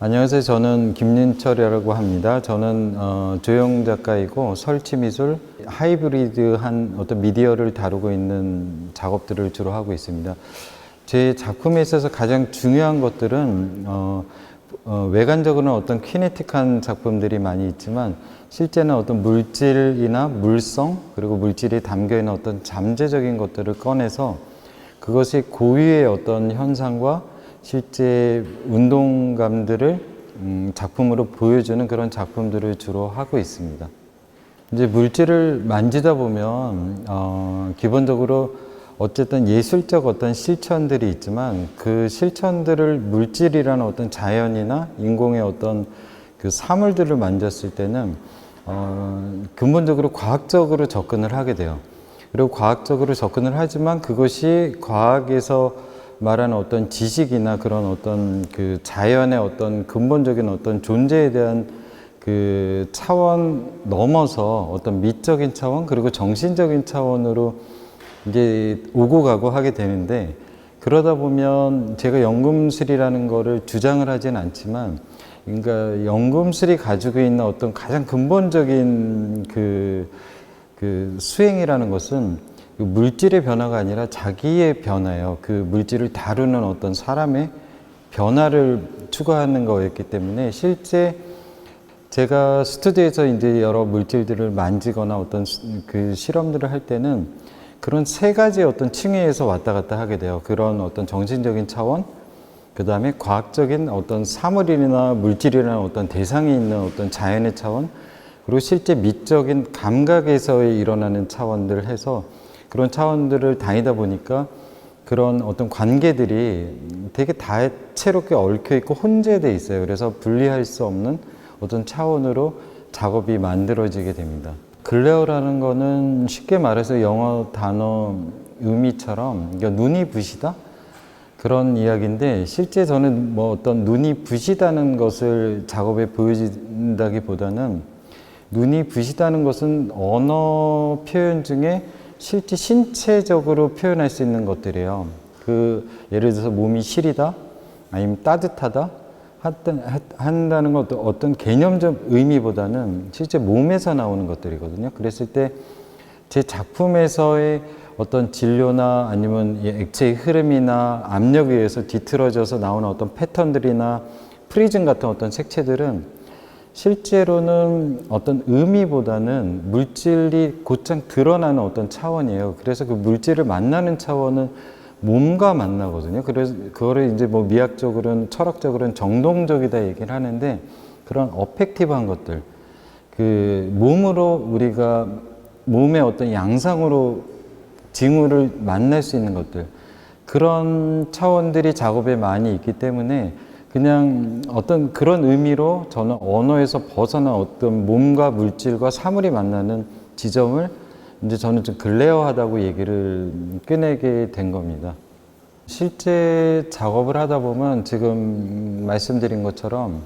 안녕하세요. 저는 김윤철이라고 합니다. 저는 조형 작가이고 설치미술, 하이브리드한 어떤 미디어를 다루고 있는 작업들을 주로 하고 있습니다. 제 작품에 있어서 가장 중요한 것들은 외관적으로는 어떤 키네틱한 작품들이 많이 있지만 실제는 어떤 물질이나 물성 그리고 물질이 담겨있는 어떤 잠재적인 것들을 꺼내서 그것이 고유의 어떤 현상과 실제 운동감들을 작품으로 보여주는 그런 작품들을 주로 하고 있습니다. 이제 물질을 만지다 보면 기본적으로 어쨌든 예술적 어떤 실천들이 있지만 그 실천들을 물질이라는 어떤 자연이나 인공의 어떤 그 사물들을 만졌을 때는 근본적으로 과학적으로 접근을 하게 돼요. 그리고 과학적으로 접근을 하지만 그것이 과학에서 말하는 어떤 지식이나 그런 어떤 그 자연의 어떤 근본적인 어떤 존재에 대한 그 차원 넘어서 어떤 미적인 차원 그리고 정신적인 차원으로 이제 오고 가고 하게 되는데, 그러다 보면 제가 연금술이라는 거를 주장을 하진 않지만, 그러니까 연금술이 가지고 있는 어떤 가장 근본적인 그 수행이라는 것은 물질의 변화가 아니라 자기의 변화예요. 그 물질을 다루는 어떤 사람의 변화를 추구하는 거였기 때문에 실제 제가 스튜디오에서 이제 여러 물질들을 만지거나 어떤 그 실험들을 할 때는 그런 세 가지 어떤 층위에서 왔다 갔다 하게 돼요. 그런 어떤 정신적인 차원, 그 다음에 과학적인 어떤 사물이나 물질이라는 어떤 대상이 있는 어떤 자연의 차원, 그리고 실제 미적인 감각에서 일어나는 차원들을 해서 그런 차원들을 다니다 보니까 그런 어떤 관계들이 되게 다채롭게 얽혀 있고 혼재되어 있어요. 그래서 분리할 수 없는 어떤 차원으로 작업이 만들어지게 됩니다. 글레어라는 거는 쉽게 말해서 영어 단어 의미처럼 그러니까 눈이 부시다? 그런 이야기인데, 실제 저는 뭐 어떤 눈이 부시다는 것을 작업에 보여준다기보다는 눈이 부시다는 것은 언어 표현 중에 실제 신체적으로 표현할 수 있는 것들이에요. 예를 들어서 몸이 시리다, 아니면 따뜻하다, 한다는 것도 어떤 개념적 의미보다는 실제 몸에서 나오는 것들이거든요. 그랬을 때 제 작품에서의 어떤 진료나 아니면 액체의 흐름이나 압력에 의해서 뒤틀어져서 나오는 어떤 패턴들이나 프리즘 같은 어떤 색채들은 실제로는 어떤 의미보다는 물질이 곧장 드러나는 어떤 차원이에요. 그래서 그 물질을 만나는 차원은 몸과 만나거든요. 그래서 그거를 이제 뭐 미학적으로는 철학적으로는 정동적이다 얘기를 하는데, 그런 어펙티브한 것들, 그 몸으로 우리가 몸의 어떤 양상으로 징후를 만날 수 있는 것들, 그런 차원들이 작업에 많이 있기 때문에 그냥 어떤 그런 의미로 저는 언어에서 벗어난 어떤 몸과 물질과 사물이 만나는 지점을 이제 저는 좀 글레어하다고 얘기를 꺼내게 된 겁니다. 실제 작업을 하다 보면 지금 말씀드린 것처럼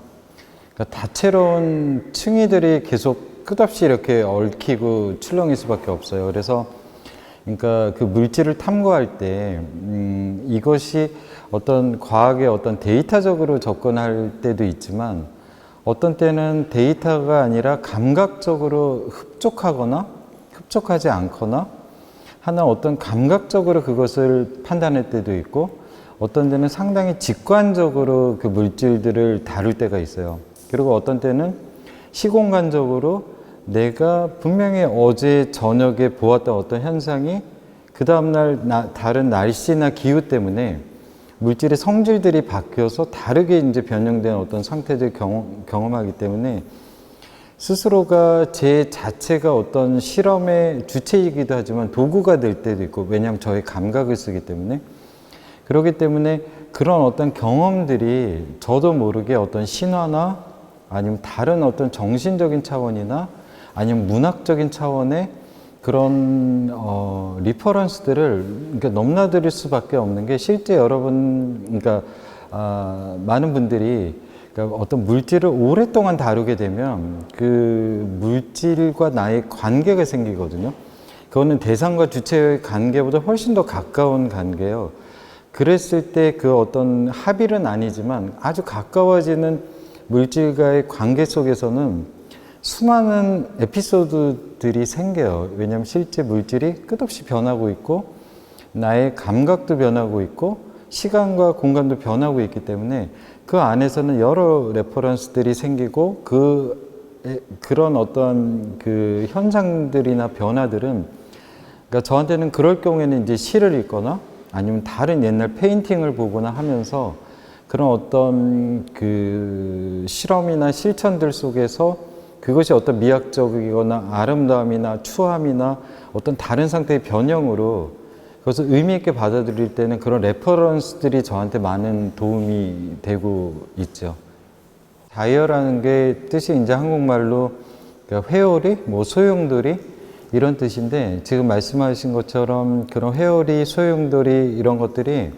그러니까 다채로운 층위들이 계속 끝없이 이렇게 얽히고 출렁일 수밖에 없어요. 그래서 그러니까 그 물질을 탐구할 때 이것이 어떤 과학의 어떤 데이터적으로 접근할 때도 있지만 어떤 때는 데이터가 아니라 감각적으로 흡족하거나 흡족하지 않거나 하는 어떤 감각적으로 그것을 판단할 때도 있고, 어떤 때는 상당히 직관적으로 그 물질들을 다룰 때가 있어요. 그리고 어떤 때는 시공간적으로 내가 분명히 어제 저녁에 보았던 어떤 현상이 그 다음날 다른 날씨나 기후 때문에 물질의 성질들이 바뀌어서 다르게 이제 변형된 어떤 상태를 경험하기 때문에 스스로가 제 자체가 어떤 실험의 주체이기도 하지만 도구가 될 때도 있고, 왜냐하면 저의 감각을 쓰기 때문에. 그렇기 때문에 그런 어떤 경험들이 저도 모르게 어떤 신화나 아니면 다른 어떤 정신적인 차원이나 아니면 문학적인 차원의 그런 리퍼런스들을 그러니까 넘나들 수밖에 없는 게, 실제 여러분 그러니까 많은 분들이 그러니까 어떤 물질을 오랫동안 다루게 되면 그 물질과 나의 관계가 생기거든요. 그거는 대상과 주체의 관계보다 훨씬 더 가까운 관계예요. 그랬을 때 그 어떤 합일은 아니지만 아주 가까워지는 물질과의 관계 속에서는 수많은 에피소드들이 생겨요. 왜냐하면 실제 물질이 끝없이 변하고 있고 나의 감각도 변하고 있고 시간과 공간도 변하고 있기 때문에 그 안에서는 여러 레퍼런스들이 생기고 그런 어떤 그 현상들이나 변화들은 그러니까 저한테는 그럴 경우에는 이제 시를 읽거나 아니면 다른 옛날 페인팅을 보거나 하면서 그런 어떤 그 실험이나 실천들 속에서 그것이 어떤 미학적이거나 아름다움이나 추함이나 어떤 다른 상태의 변형으로 그것을 의미 있게 받아들일 때는 그런 레퍼런스들이 저한테 많은 도움이 되고 있죠. 다이어라는 게 뜻이 이제 한국말로 그러니까 회오리, 뭐 소용돌이 이런 뜻인데 지금 말씀하신 것처럼 그런 회오리, 소용돌이 이런 것들이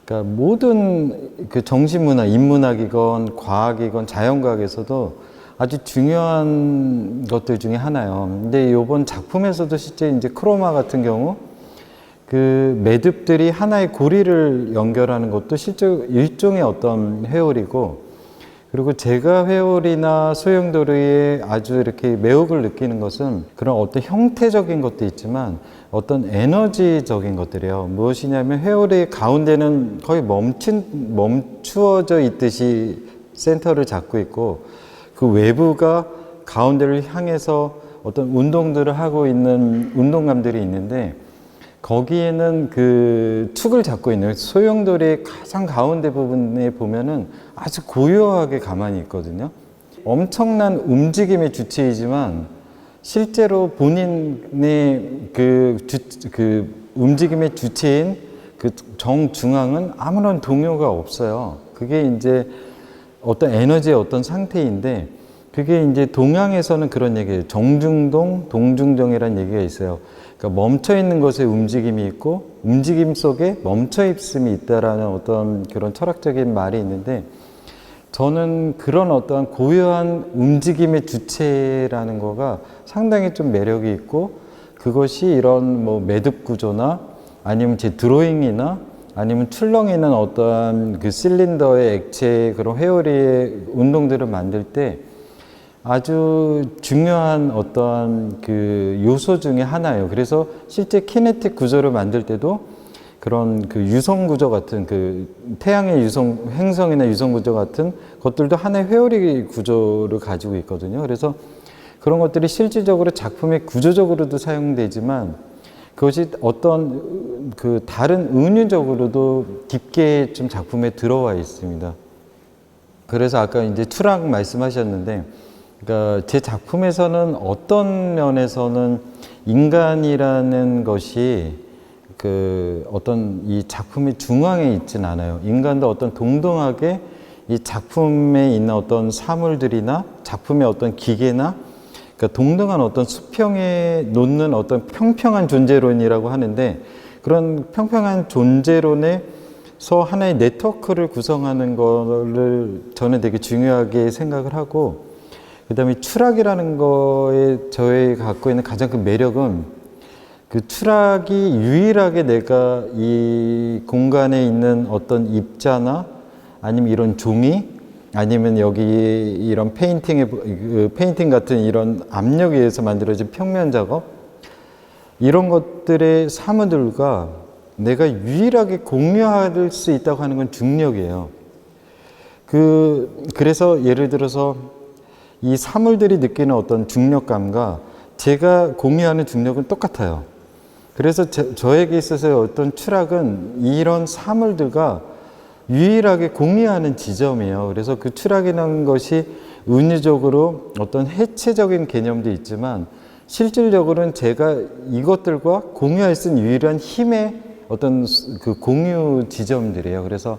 그러니까 모든 그 정신문화, 인문학이건 과학이건 자연과학에서도 아주 중요한 것들 중에 하나예요. 근데 이번 작품에서도 실제 이제 크로마 같은 경우 그 매듭들이 하나의 고리를 연결하는 것도 실제 일종의 어떤 회오리고 그리고 제가 회오리나 소용돌이에 아주 이렇게 매혹을 느끼는 것은 그런 어떤 형태적인 것도 있지만 어떤 에너지적인 것들이에요. 무엇이냐면 회오리 가운데는 거의 멈추어져 있듯이 센터를 잡고 있고 그 외부가 가운데를 향해서 어떤 운동들을 하고 있는 운동감들이 있는데 거기에는 그 축을 잡고 있는 소용돌이의 가장 가운데 부분에 보면은 아주 고요하게 가만히 있거든요. 엄청난 움직임의 주체이지만 실제로 본인의 그 움직임의 주체인 그 정중앙은 아무런 동요가 없어요. 그게 이제 어떤 에너지의 어떤 상태인데 그게 이제 동양에서는 그런 얘기예요. 정중동, 동중정이라는 얘기가 있어요. 그러니까 멈춰 있는 것에 움직임이 있고 움직임 속에 멈춰 있음이 있다라는 어떤 그런 철학적인 말이 있는데 저는 그런 어떠한 고요한 움직임의 주체라는 거가 상당히 좀 매력이 있고 그것이 이런 뭐 매듭 구조나 아니면 제 드로잉이나 아니면 출렁이는 어떠한 그 실린더의 액체의 그런 회오리의 운동들을 만들 때 아주 중요한 어떠한 그 요소 중에 하나예요. 그래서 실제 키네틱 구조를 만들 때도 그런 그 유성 구조 같은 그 태양의 유성, 행성이나 유성 구조 같은 것들도 하나의 회오리 구조를 가지고 있거든요. 그래서 그런 것들이 실질적으로 작품의 구조적으로도 사용되지만 그것이 어떤 그 다른 은유적으로도 깊게 좀 작품에 들어와 있습니다. 그래서 아까 이제 추락 말씀하셨는데, 그러니까 제 작품에서는 어떤 면에서는 인간이라는 것이 그 어떤 이 작품의 중앙에 있진 않아요. 인간도 어떤 동등하게 이 작품에 있는 어떤 사물들이나 작품의 어떤 기계나 그러니까 동등한 어떤 수평에 놓는 어떤 평평한 존재론이라고 하는데 그런 평평한 존재론에서 하나의 네트워크를 구성하는 거를 저는 되게 중요하게 생각을 하고 그 다음에 추락이라는 거에 저희 갖고 있는 가장 큰 매력은 그 추락이 유일하게 내가 이 공간에 있는 어떤 입자나 아니면 이런 종이 아니면 여기 이런 페인팅 같은 이런 압력에 의해서 만들어진 평면 작업 이런 것들의 사물들과 내가 유일하게 공유할 수 있다고 하는 건 중력이에요. 그래서 예를 들어서 이 사물들이 느끼는 어떤 중력감과 제가 공유하는 중력은 똑같아요. 그래서 저에게 있어서의 어떤 추락은 이런 사물들과 유일하게 공유하는 지점이에요. 그래서 그 추락이라는 것이 은유적으로 어떤 해체적인 개념도 있지만 실질적으로는 제가 이것들과 공유할 수 있는 유일한 힘의 어떤 그 공유 지점들이에요. 그래서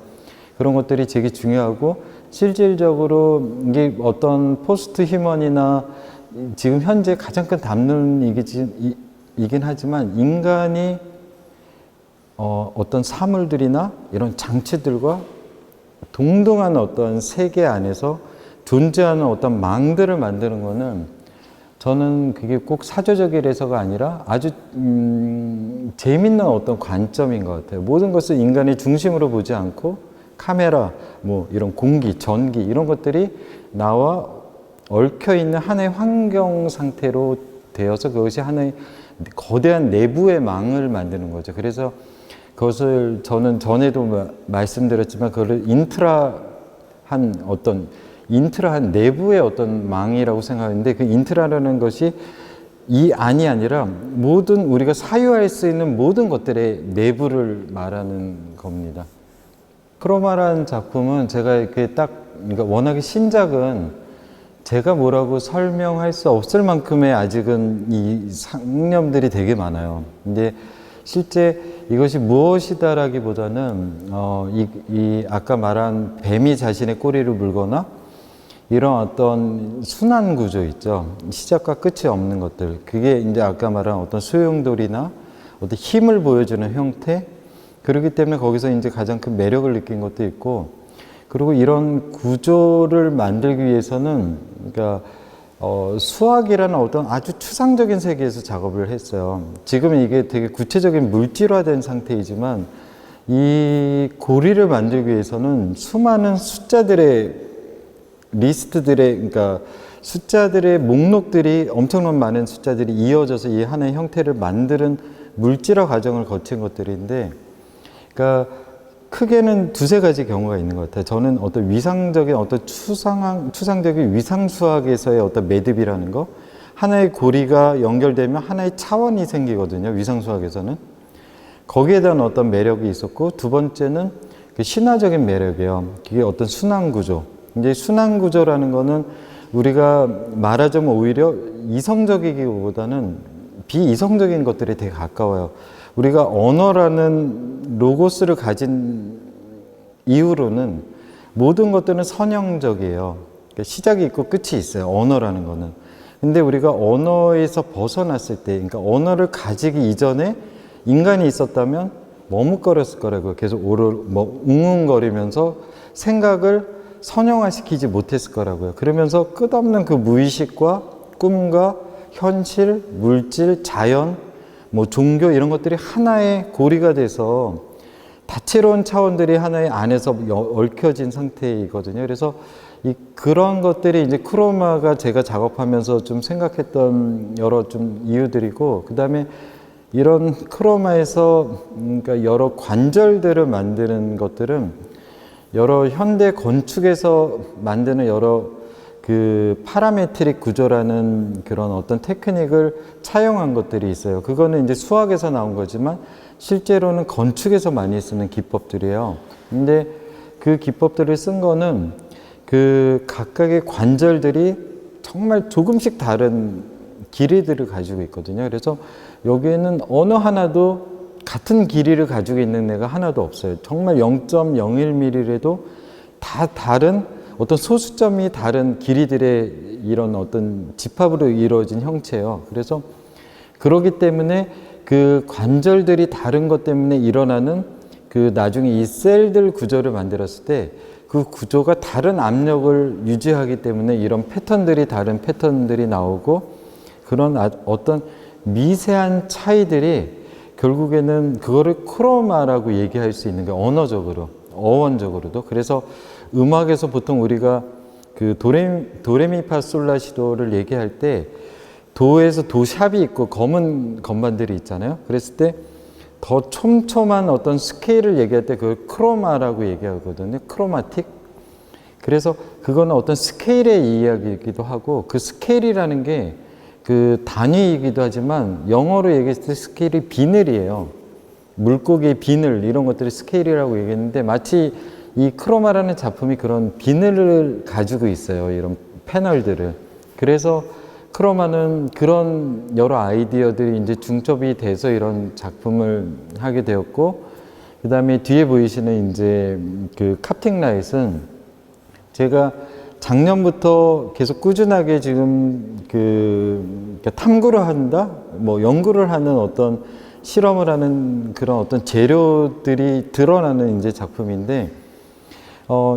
그런 것들이 되게 중요하고 실질적으로 이게 어떤 포스트 휴먼이나 지금 현재 가장 큰 담론이긴 하지만 인간이 어떤 사물들이나 이런 장치들과 동등한 어떤 세계 안에서 존재하는 어떤 망들을 만드는 거는 저는 그게 꼭 사조적이라서가 아니라 아주 재밌는 어떤 관점인 것 같아요. 모든 것을 인간의 중심으로 보지 않고 카메라, 뭐 이런 공기, 전기 이런 것들이 나와 얽혀 있는 하나의 환경 상태로 되어서 그것이 하나의 거대한 내부의 망을 만드는 거죠. 그래서 그것을 저는 전에도 말씀드렸지만 그걸 인트라한 내부의 어떤 망이라고 생각하는데, 그 인트라라는 것이 이 안이 아니라 모든 우리가 사유할 수 있는 모든 것들의 내부를 말하는 겁니다. 크로마라는 작품은 제가 이렇게 그러니까 워낙에 신작은 제가 뭐라고 설명할 수 없을 만큼의 아직은 이 상념들이 되게 많아요. 근데 실제 이것이 무엇이다라기보다는 이 아까 말한 뱀이 자신의 꼬리를 물거나 이런 어떤 순환 구조 있죠. 시작과 끝이 없는 것들. 그게 이제 아까 말한 어떤 소용돌이나 어떤 힘을 보여주는 형태. 그렇기 때문에 거기서 이제 가장 큰 매력을 느낀 것도 있고, 그리고 이런 구조를 만들기 위해서는 그러니까 수학이라는 어떤 아주 추상적인 세계에서 작업을 했어요. 지금은 이게 되게 구체적인 물질화된 상태이지만 이 고리를 만들기 위해서는 수많은 숫자들의 리스트들의, 그러니까 숫자들의 목록들이, 엄청난 많은 숫자들이 이어져서 이 하나의 형태를 만드는 물질화 과정을 거친 것들인데, 그러니까 크게는 두세 가지 경우가 있는 것 같아요. 저는 어떤 위상적인 어떤 추상적인 위상수학에서의 어떤 매듭이라는 거, 하나의 고리가 연결되면 하나의 차원이 생기거든요. 위상수학에서는 거기에 대한 어떤 매력이 있었고, 두 번째는 그 신화적인 매력이에요. 그게 어떤 순환구조. 이제 순환구조라는 거는 우리가 말하자면 오히려 이성적이기보다는 비이성적인 것들에 되게 가까워요. 우리가 언어라는 로고스를 가진 이후로는 모든 것들은 선형적이에요. 그러니까 시작이 있고 끝이 있어요. 언어라는 거는. 근데 우리가 언어에서 벗어났을 때, 그러니까 언어를 가지기 이전에 인간이 있었다면 머뭇거렸을 거라고요. 계속 웅웅거리면서 생각을 선형화시키지 못했을 거라고요. 그러면서 끝없는 그 무의식과 꿈과 현실, 물질, 자연, 뭐 종교 이런 것들이 하나의 고리가 돼서 다채로운 차원들이 하나의 안에서 얽혀진 상태이거든요. 그래서 그런 것들이 이제 크로마가 제가 작업하면서 좀 생각했던 여러 좀 이유들이고, 그 다음에 이런 크로마에서 그러니까 여러 관절들을 만드는 것들은 여러 현대 건축에서 만드는 여러 그 파라메트릭 구조라는 그런 어떤 테크닉을 차용한 것들이 있어요. 그거는 이제 수학에서 나온 거지만 실제로는 건축에서 많이 쓰는 기법들이에요. 근데 그 기법들을 쓴 거는 그 각각의 관절들이 정말 조금씩 다른 길이들을 가지고 있거든요. 그래서 여기에는 어느 하나도 같은 길이를 가지고 있는 애가 하나도 없어요. 정말 0.01mm라도 다 다른 어떤 소수점이 다른 길이들의 이런 어떤 집합으로 이루어진 형체예요. 그래서 그러기 때문에 그 관절들이 다른 것 때문에 일어나는 그 나중에 이 셀들 구조를 만들었을 때 그 구조가 다른 압력을 유지하기 때문에 이런 패턴들이 다른 패턴들이 나오고, 그런 어떤 미세한 차이들이 결국에는 그거를 크로마라고 얘기할 수 있는 게 언어적으로, 어원적으로도. 그래서 음악에서 보통 우리가 그 도레미파솔라시도를 얘기할 때 도에서 도샵이 있고 검은 건반들이 있잖아요. 그랬을 때 더 촘촘한 어떤 스케일을 얘기할 때 그걸 크로마라고 얘기하거든요. 크로마틱. 그래서 그거는 어떤 스케일의 이야기이기도 하고, 그 스케일이라는 게 그 단위이기도 하지만 영어로 얘기했을 때 스케일이 비늘이에요. 물고기의 비늘 이런 것들이 스케일이라고 얘기했는데, 마치 이 크로마라는 작품이 그런 비늘을 가지고 있어요. 이런 패널들을. 그래서 크로마는 그런 여러 아이디어들이 이제 중첩이 돼서 이런 작품을 하게 되었고, 그 다음에 뒤에 보이시는 이제 그 카프팅 라잇은 제가 작년부터 계속 꾸준하게 지금 탐구를 한다, 뭐 연구를 하는 어떤 실험을 하는 그런 어떤 재료들이 드러나는 이제 작품인데,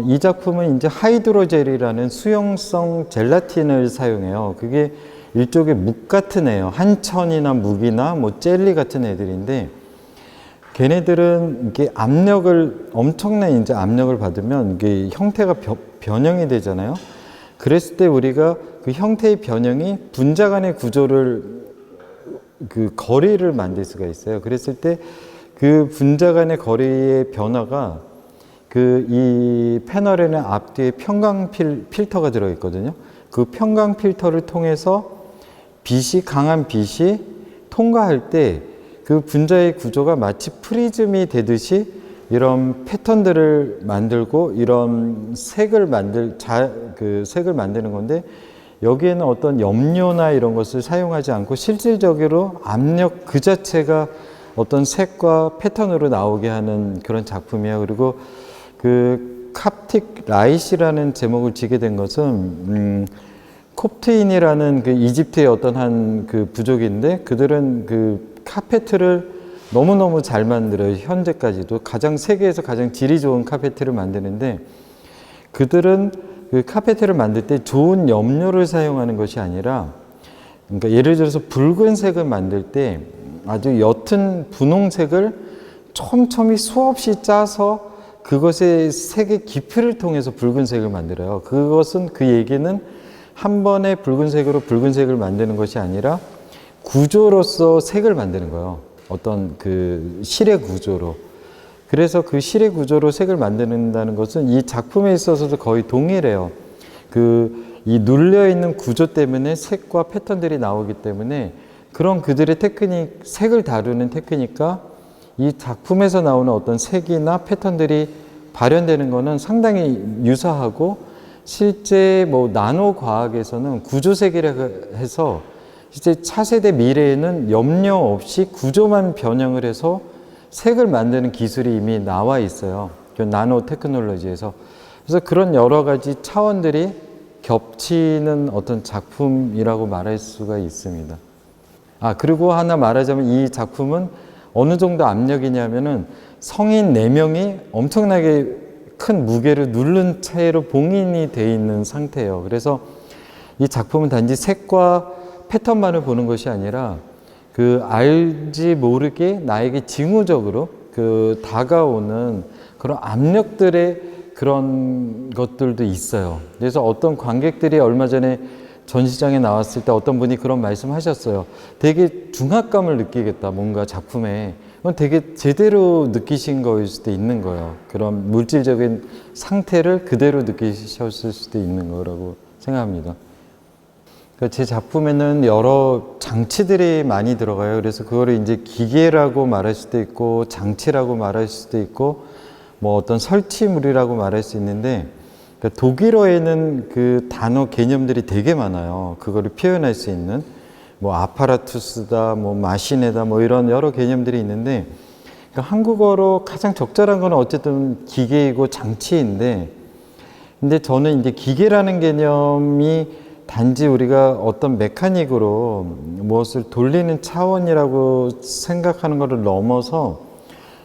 이 작품은 이제 하이드로젤이라는 수용성 젤라틴을 사용해요. 그게 일종의 묵 같은 애예요. 한천이나 묵이나 뭐 젤리 같은 애들인데, 걔네들은 이게 엄청난 이제 압력을 받으면 이게 형태가 변형이 되잖아요. 그랬을 때 우리가 그 형태의 변형이 분자 간의 구조를 그 거리를 만들 수가 있어요. 그랬을 때 그 분자 간의 거리의 변화가 그 이 패널에는 앞뒤에 평강 필터가 들어 있거든요. 그 평강 필터를 통해서 강한 빛이 통과할 때 그 분자의 구조가 마치 프리즘이 되듯이 이런 패턴들을 만들고 이런 색을 만드는 건데, 여기에는 어떤 염료나 이런 것을 사용하지 않고 실질적으로 압력 그 자체가 어떤 색과 패턴으로 나오게 하는 그런 작품이에요. 그리고 그 캅틱 라이시라는 제목을 지게 된 것은 콥트인이라는 그 이집트의 어떤 한 그 부족인데, 그들은 그 카페트를 너무너무 잘 만들어요. 현재까지도 세계에서 가장 질이 좋은 카페트를 만드는데, 그들은 그 카페트를 만들 때 좋은 염료를 사용하는 것이 아니라, 그러니까 예를 들어서 붉은색을 만들 때 아주 옅은 분홍색을 촘촘히 수없이 짜서 그것의 색의 깊이를 통해서 붉은색을 만들어요. 그 얘기는 한 번에 붉은색을 만드는 것이 아니라 구조로서 색을 만드는 거예요. 어떤 그 실의 구조로. 그래서 그 실의 구조로 색을 만든다는 것은 이 작품에 있어서도 거의 동일해요. 이 눌려있는 구조 때문에 색과 패턴들이 나오기 때문에 그런 그들의 테크닉, 색을 다루는 테크닉과 이 작품에서 나오는 어떤 색이나 패턴들이 발현되는 것은 상당히 유사하고, 실제 나노 과학에서는 구조색이라고 해서 실제 차세대 미래에는 염려 없이 구조만 변형을 해서 색을 만드는 기술이 이미 나와 있어요. 나노 테크놀로지에서. 그래서 그런 여러 가지 차원들이 겹치는 어떤 작품이라고 말할 수가 있습니다. 그리고 하나 말하자면 이 작품은 어느 정도 압력이냐면은 성인 4명이 엄청나게 큰 무게를 누른 채로 봉인이 되어 있는 상태예요. 그래서 이 작품은 단지 색과 패턴만을 보는 것이 아니라 알지 모르게 나에게 징후적으로 다가오는 그런 압력들의 그런 것들도 있어요. 그래서 어떤 관객들이 얼마 전에 전시장에 나왔을 때 어떤 분이 그런 말씀 하셨어요. 되게 중압감을 느끼겠다, 뭔가 작품에. 그건 되게 제대로 느끼신 거일 수도 있는 거예요. 그런 물질적인 상태를 그대로 느끼셨을 수도 있는 거라고 생각합니다. 제 작품에는 여러 장치들이 많이 들어가요. 그래서 그거를 이제 기계라고 말할 수도 있고, 장치라고 말할 수도 있고, 어떤 설치물이라고 말할 수 있는데, 독일어에는 그 단어 개념들이 되게 많아요. 그거를 표현할 수 있는 아파라투스다, 마시네다, 이런 여러 개념들이 있는데, 한국어로 가장 적절한 건 어쨌든 기계이고 장치인데, 근데 저는 이제 기계라는 개념이 단지 우리가 어떤 메카닉으로 무엇을 돌리는 차원이라고 생각하는 것을 넘어서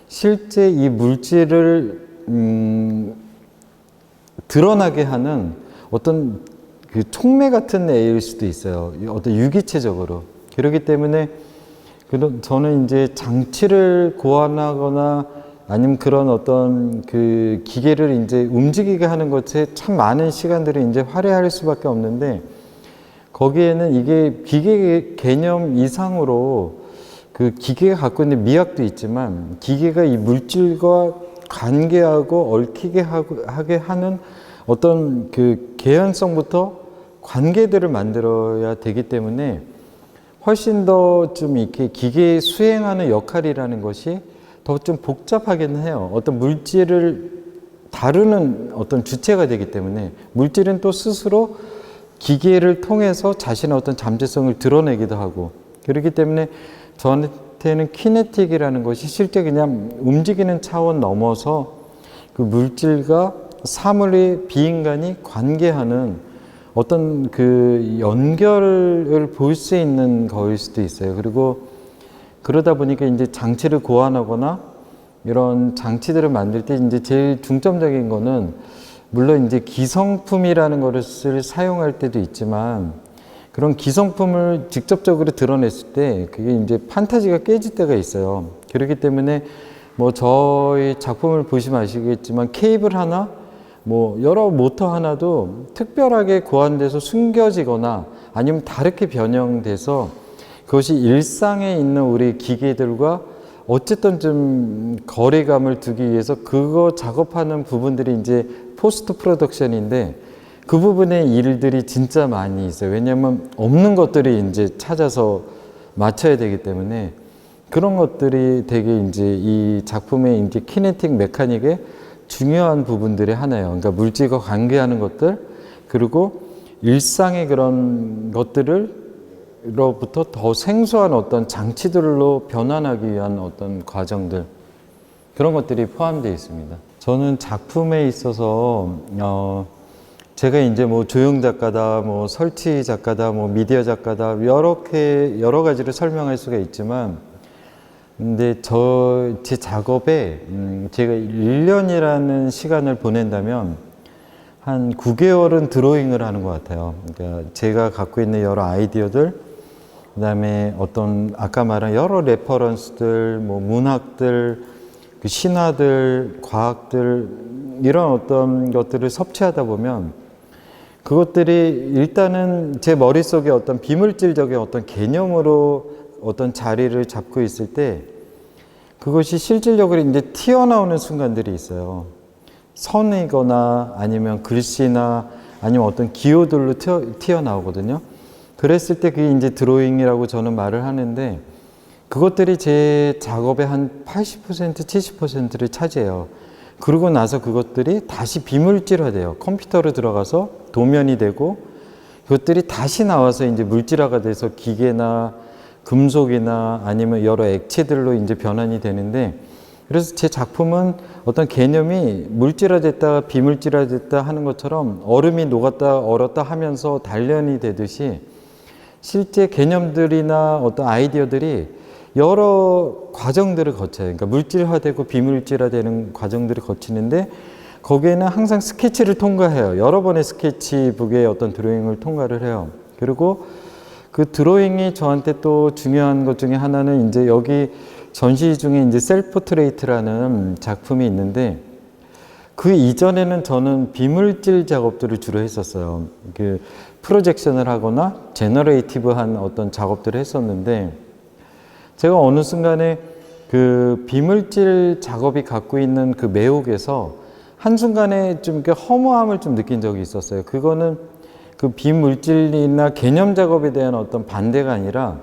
실제 이 물질을 드러나게 하는 어떤 그 촉매 같은 애일 수도 있어요. 어떤 유기체적으로. 그렇기 때문에 저는 이제 장치를 고안하거나 아니면 그런 어떤 그 기계를 이제 움직이게 하는 것에 참 많은 시간들을 이제 할애할 수밖에 없는데, 거기에는 이게 기계 개념 이상으로 그 기계가 갖고 있는 미학도 있지만, 기계가 이 물질과 관계하고 얽히게 하게 하는 어떤 그 개연성부터 관계들을 만들어야 되기 때문에 훨씬 더 좀 이렇게 기계에 수행하는 역할이라는 것이 더 좀 복잡하긴 해요. 어떤 물질을 다루는 어떤 주체가 되기 때문에, 물질은 또 스스로 기계를 통해서 자신의 어떤 잠재성을 드러내기도 하고, 그렇기 때문에 저한테는 키네틱이라는 것이 실제 그냥 움직이는 차원 넘어서 그 물질과 사물의 비인간이 관계하는 어떤 그 연결을 볼 수 있는 거일 수도 있어요. 그리고 그러다 보니까 이제 장치를 고안하거나 이런 장치들을 만들 때 이제 제일 중점적인 거는, 물론 이제 기성품이라는 것을 사용할 때도 있지만, 그런 기성품을 직접적으로 드러냈을 때 그게 이제 판타지가 깨질 때가 있어요. 그렇기 때문에 뭐 저희 작품을 보시면 아시겠지만 케이블 하나, 뭐 여러 모터 하나도 특별하게 고안돼서 숨겨지거나 아니면 다르게 변형돼서 그것이 일상에 있는 우리 기계들과 어쨌든 좀 거리감을 두기 위해서 그거 작업하는 부분들이 이제 포스트 프로덕션인데 그 부분의 일들이 진짜 많이 있어요. 왜냐하면 없는 것들이 이제 찾아서 맞춰야 되기 때문에 그런 것들이 되게 이제 이 작품의 이제 키네틱 메카닉의 중요한 부분들의 하나예요. 그러니까 물질과 관계하는 것들, 그리고 일상의 그런 것들로부터 더 생소한 어떤 장치들로 변환하기 위한 어떤 과정들, 그런 것들이 포함되어 있습니다. 저는 작품에 있어서 제가 이제 뭐 조형 작가다, 뭐 설치 작가다, 뭐 미디어 작가다, 여러 가지로 설명할 수가 있지만, 근데 제 작업에 제가 1년이라는 시간을 보낸다면 한 9개월은 드로잉을 하는 것 같아요. 그러니까 제가 갖고 있는 여러 아이디어들, 그다음에 어떤 아까 말한 여러 레퍼런스들, 뭐 문학들, 그 신화들, 과학들, 이런 어떤 것들을 섭취하다 보면 그것들이 일단은 제 머릿속에 어떤 비물질적인 어떤 개념으로 어떤 자리를 잡고 있을 때 그것이 실질적으로 이제 튀어나오는 순간들이 있어요. 선이거나 아니면 글씨나 아니면 어떤 기호들로 튀어나오거든요. 그랬을 때 그게 이제 드로잉이라고 저는 말을 하는데 그것들이 제 작업의 한 80%, 70%를 차지해요. 그러고 나서 그것들이 다시 비물질화돼요. 컴퓨터로 들어가서 도면이 되고 그것들이 다시 나와서 이제 물질화가 돼서 기계나 금속이나 아니면 여러 액체들로 이제 변환이 되는데, 그래서 제 작품은 어떤 개념이 물질화됐다 비물질화됐다 하는 것처럼 얼음이 녹았다 얼었다 하면서 단련이 되듯이 실제 개념들이나 어떤 아이디어들이 여러 과정들을 거쳐요. 그러니까 물질화되고 비물질화되는 과정들을 거치는데 거기에는 항상 스케치를 통과해요. 여러 번의 스케치북의 어떤 드로잉을 통과를 해요. 그리고 그 드로잉이 저한테 또 중요한 것 중에 하나는 이제 여기 전시 중에 이제 셀포트레이트라는 작품이 있는데 그 이전에는 저는 비물질 작업들을 주로 했었어요. 그 프로젝션을 하거나 제너레이티브한 어떤 작업들을 했었는데 제가 어느 순간에 그 비물질 작업이 갖고 있는 그 매혹에서 한순간에 좀 이렇게 허무함을 좀 느낀 적이 있었어요. 그거는 그 비물질이나 개념 작업에 대한 어떤 반대가 아니라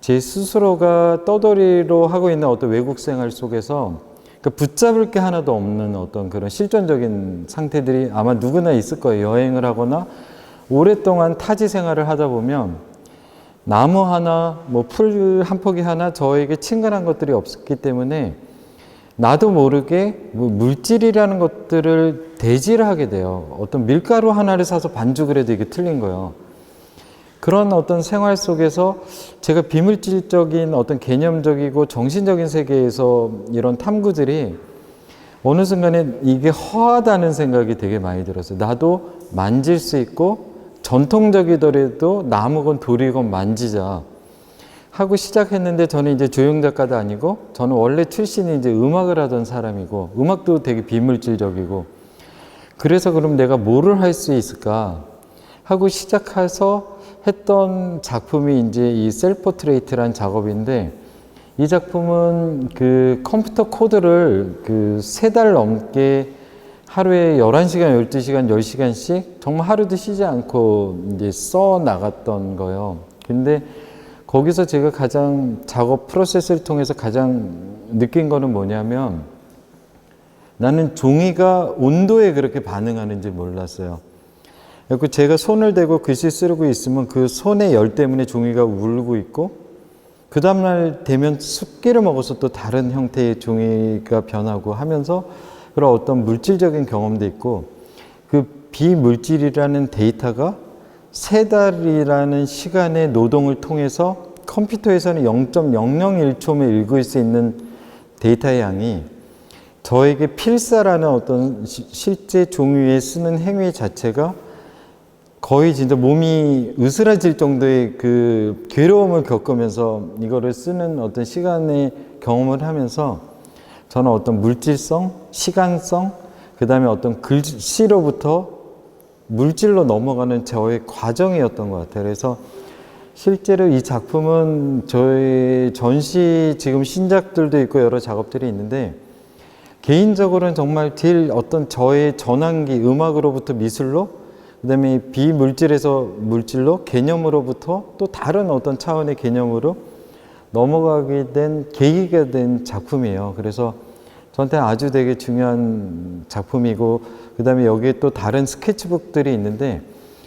제 스스로가 떠돌이로 하고 있는 어떤 외국 생활 속에서 그 붙잡을 게 하나도 없는 어떤 그런 실존적인 상태들이 아마 누구나 있을 거예요. 여행을 하거나 오랫동안 타지 생활을 하다 보면 나무 하나, 뭐 풀 한 포기 하나 저에게 친근한 것들이 없기 때문에 나도 모르게 뭐 물질이라는 것들을 대지를 하게 돼요. 어떤 밀가루 하나를 사서 반죽을 해도 이게 틀린 거예요. 그런 어떤 생활 속에서 제가 비물질적인 어떤 개념적이고 정신적인 세계에서 이런 탐구들이 어느 순간에 이게 허하다는 생각이 되게 많이 들었어요. 나도 만질 수 있고 전통적이더라도 나무건 돌이건 만지자 하고 시작했는데 저는 이제 조형 작가도 아니고 저는 원래 출신이 이제 음악을 하던 사람이고 음악도 되게 비물질적이고 그래서 그럼 내가 뭐를 할 수 있을까 하고 시작해서 했던 작품이 이제 이 셀포트레이트라는 작업인데 이 작품은 그 컴퓨터 코드를 그 3달 넘게 하루에 11시간, 12시간, 10시간씩 정말 하루도 쉬지 않고 이제 써 나갔던 거예요. 근데 거기서 제가 가장 작업 프로세스를 통해서 가장 느낀 거는 뭐냐면 나는 종이가 온도에 그렇게 반응하는지 몰랐어요. 그리고 제가 손을 대고 글씨 쓰고 있으면 그 손의 열 때문에 종이가 울고 있고 그 다음날 되면 습기를 먹어서 또 다른 형태의 종이가 변하고 하면서 그런 어떤 물질적인 경험도 있고 그 비물질이라는 데이터가 3달이라는 시간의 노동을 통해서 컴퓨터에서는 0.001초면 읽을 수 있는 데이터의 양이 저에게 필사라는 어떤 실제 종이에 쓰는 행위 자체가 거의 진짜 몸이 으스라질 정도의 그 괴로움을 겪으면서 이거를 쓰는 어떤 시간의 경험을 하면서 저는 어떤 물질성, 시간성, 그 다음에 어떤 글씨로부터 물질로 넘어가는 저의 과정이었던 것 같아요. 그래서 실제로 이 작품은 저희 전시 지금 신작들도 있고 여러 작업들이 있는데, 개인적으로는 정말 제일 어떤 저의 전환기, 음악으로부터 미술로, 그 다음에 비물질에서 물질로, 개념으로부터 또 다른 어떤 차원의 개념으로 넘어가게 된 계기가 된 작품이에요. 그래서 저한테 아주 되게 중요한 작품이고, 그 다음에 여기에 또 다른 스케치북들이 있는데,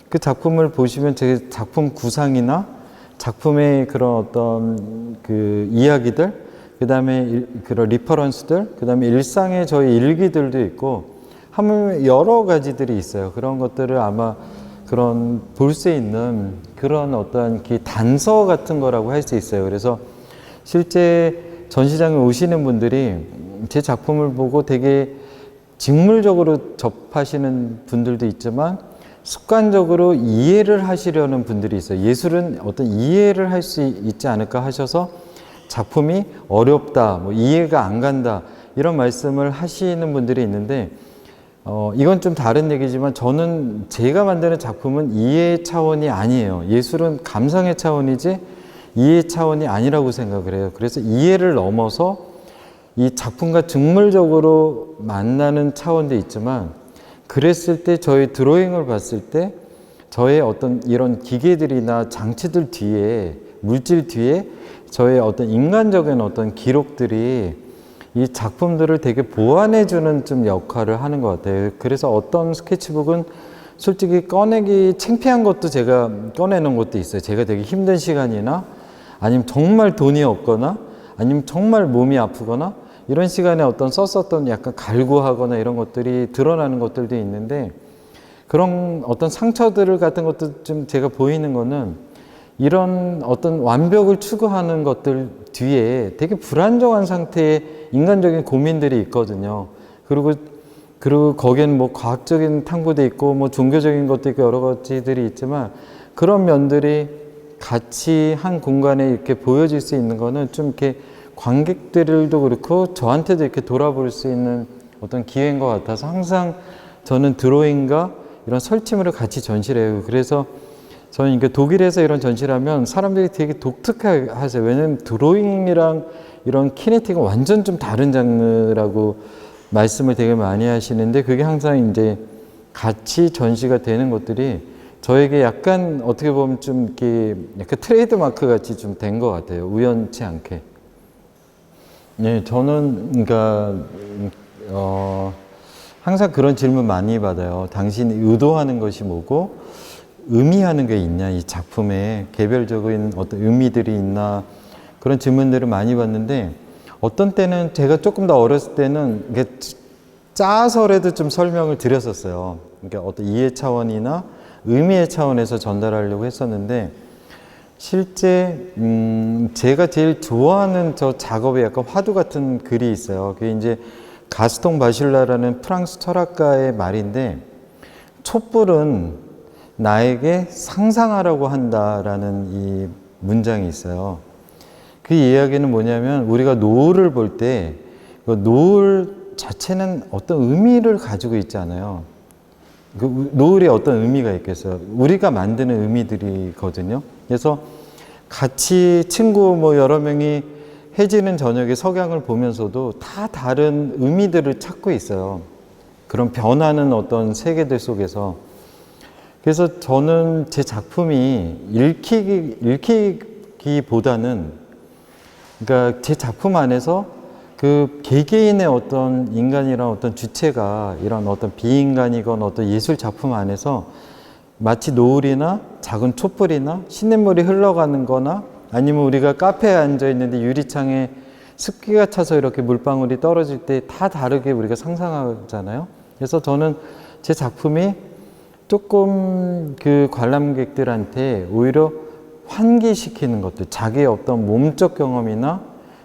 그 작품을 보시면 제 작품 구상이나 작품의 그런 어떤 그 이야기들, 그 다음에 그런 리퍼런스들, 그 다음에 일상의 저희 일기들도 있고, 하면 여러 가지들이 있어요. 그런 것들을 아마 그런 볼 수 있는 그런 어떤 단서 같은 거라고 할 수 있어요. 그래서 실제 전시장에 오시는 분들이 제 작품을 보고 되게 직물적으로 접하시는 분들도 있지만, 습관적으로 이해를 하시려는 분들이 있어요. 예술은 어떤 이해를 할 수 있지 않을까 하셔서 작품이 어렵다, 뭐 이해가 안 간다, 이런 말씀을 하시는 분들이 있는데, 이건 좀 다른 얘기지만 저는 제가 만드는 작품은 이해 차원이 아니에요. 예술은 감상의 차원이지 이해 차원이 아니라고 생각을 해요. 그래서 이해를 넘어서 이 작품과 직물적으로 만나는 차원도 있지만, 그랬을 때 저의 드로잉을 봤을 때 저의 어떤 이런 기계들이나 장치들 뒤에, 물질 뒤에 저의 어떤 인간적인 어떤 기록들이 이 작품들을 되게 보완해주는 좀 역할을 하는 것 같아요. 그래서 어떤 스케치북은 솔직히 꺼내기 창피한 것도 제가 꺼내는 것도 있어요. 제가 되게 힘든 시간이나 아니면 정말 돈이 없거나 아니면 정말 몸이 아프거나 이런 시간에 어떤 썼었던 약간 갈구하거나 이런 것들이 드러나는 것들도 있는데, 그런 어떤 상처들 같은 것도 좀 제가 보이는 거는 이런 어떤 완벽을 추구하는 것들 뒤에 되게 불안정한 상태의 인간적인 고민들이 있거든요. 그리고 거기에는 뭐 과학적인 탐구도 있고 뭐 종교적인 것도 있고 여러 가지들이 있지만, 그런 면들이 같이 한 공간에 이렇게 보여질 수 있는 거는 좀 이렇게 관객들도 그렇고 저한테도 이렇게 돌아볼 수 있는 어떤 기회인 것 같아서 항상 저는 드로잉과 이런 설치물을 같이 전시를 해요. 그래서 저는 이게 독일에서 이런 전시를 하면 사람들이 되게 독특하세요. 왜냐면 드로잉이랑 이런 키네틱은 완전 좀 다른 장르라고 말씀을 되게 많이 하시는데, 그게 항상 이제 같이 전시가 되는 것들이 저에게 약간 어떻게 보면 좀 이렇게 약간 트레이드 마크 같이 좀 된 것 같아요. 우연치 않게. 네, 저는 그러니까 항상 그런 질문 많이 받아요. 당신이 의도하는 것이 뭐고 의미하는 게 있냐, 이 작품에 개별적인 어떤 의미들이 있나, 그런 질문들을 많이 받는데, 어떤 때는 제가 조금 더 어렸을 때는 이게 짜서라도 좀 설명을 드렸었어요. 그러니까 어떤 이해 차원이나 의미의 차원에서 전달하려고 했었는데, 실제 제가 제일 좋아하는 저 작업에 약간 화두 같은 글이 있어요. 그게 이제 가스통 바실라라는 프랑스 철학가의 말인데, 촛불은 나에게 상상하라고 한다라는 이 문장이 있어요. 그 이야기는 뭐냐면, 우리가 노을을 볼 때 그 노을 자체는 어떤 의미를 가지고 있잖아요. 그 노을에 어떤 의미가 있겠어요. 우리가 만드는 의미들이거든요. 그래서 같이 친구 뭐 여러 명이 해지는 저녁에 석양을 보면서도 다 다른 의미들을 찾고 있어요. 그런 변하는 어떤 세계들 속에서. 그래서 저는 제 작품이 읽히기보다는, 그러니까 제 작품 안에서 그 개개인의 어떤 인간이란 어떤 주체가 이런 어떤 비인간이건 어떤 예술 작품 안에서 마치 노을이나 작은 촛불이나 시냇물이 흘러가는 거나, 아니면 우리가 카페에 앉아 있는데 유리창에 습기가 차서 이렇게 물방울이 떨어질 때 다 다르게 우리가 상상하잖아요. 그래서 저는 제 작품이 조금 그 관람객들한테 오히려 환기시키는 것들, 자기의 어떤 몸적 경험이나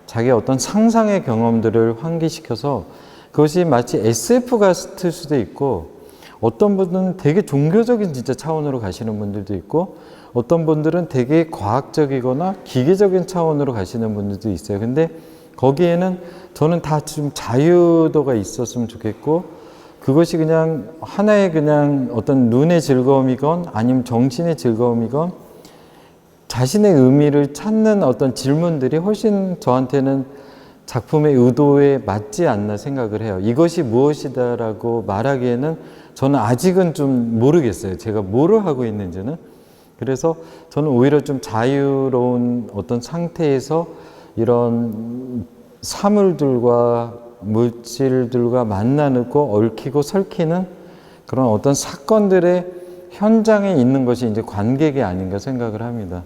자기의 어떤 상상의 경험들을 환기시켜서, 그것이 마치 SF 같을 수도 있고, 어떤 분들은 되게 종교적인 진짜 차원으로 가시는 분들도 있고, 어떤 분들은 되게 과학적이거나 기계적인 차원으로 가시는 분들도 있어요. 근데 거기에는 저는 다 좀 자유도가 있었으면 좋겠고, 그것이 그냥 하나의 그냥 어떤 눈의 즐거움이건 아니면 정신의 즐거움이건 자신의 의미를 찾는 어떤 질문들이 훨씬 저한테는 작품의 의도에 맞지 않나 생각을 해요. 이것이 무엇이다라고 말하기에는 저는 아직은 좀 모르겠어요. 제가 뭐를 하고 있는지는. 그래서 저는 오히려 좀 자유로운 어떤 상태에서 이런 사물들과 물질들과 만나고 얽히고 설키는 그런 어떤 사건들의 현장에 있는 것이 이제 관객이 아닌가 생각을 합니다.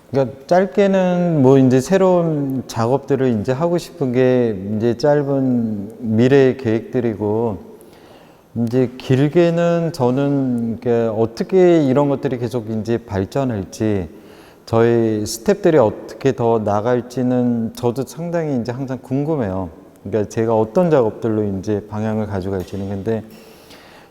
그러니까 짧게는 뭐 이제 새로운 작업들을 이제 하고 싶은 게 이제 짧은 미래 계획들이고, 이제 길게는 저는 어떻게 이런 것들이 계속 이제 발전할지, 저희 스태프들이 어떻게 더 나갈지는 저도 상당히 이제 항상 궁금해요. 그러니까 제가 어떤 작업들로 이제 방향을 가져갈지는. 근데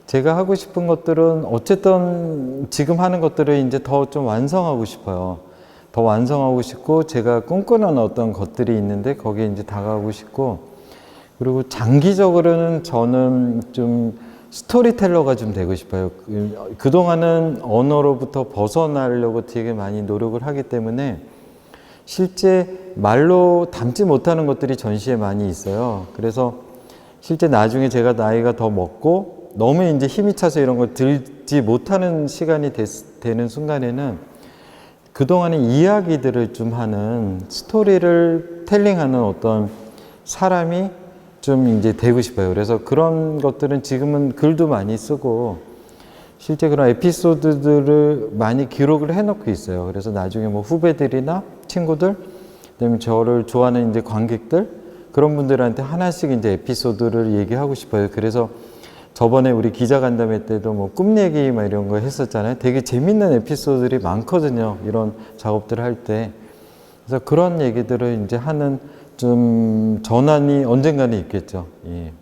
제가 하고 싶은 것들은 어쨌든 지금 하는 것들을 이제 더 좀 완성하고 싶어요. 더 완성하고 싶고, 제가 꿈꾸는 어떤 것들이 있는데 거기에 이제 다가가고 싶고, 그리고 장기적으로는 저는 좀 스토리텔러가 좀 되고 싶어요. 그동안은 언어로부터 벗어나려고 되게 많이 노력을 하기 때문에 실제 말로 담지 못하는 것들이 전시에 많이 있어요. 그래서 실제 나중에 제가 나이가 더 먹고 너무 이제 힘이 차서 이런 걸 들지 못하는 시간이 되는 순간에는 그동안의 이야기들을 좀 하는, 스토리를 텔링하는 어떤 사람이 좀 이제 되고 싶어요. 그래서 그런 것들은 지금은 글도 많이 쓰고 실제 그런 에피소드들을 많이 기록을 해놓고 있어요. 그래서 나중에 뭐 후배들이나 친구들, 그다음에 저를 좋아하는 이제 관객들, 그런 분들한테 하나씩 이제 에피소드를 얘기하고 싶어요. 그래서 저번에 우리 기자간담회 때도 뭐 꿈 얘기 막 이런 거 했었잖아요. 되게 재밌는 에피소드들이 많거든요. 이런 작업들을 할 때. 그래서 그런 얘기들을 이제 하는 좀 전환이 언젠가는 있겠죠. 예.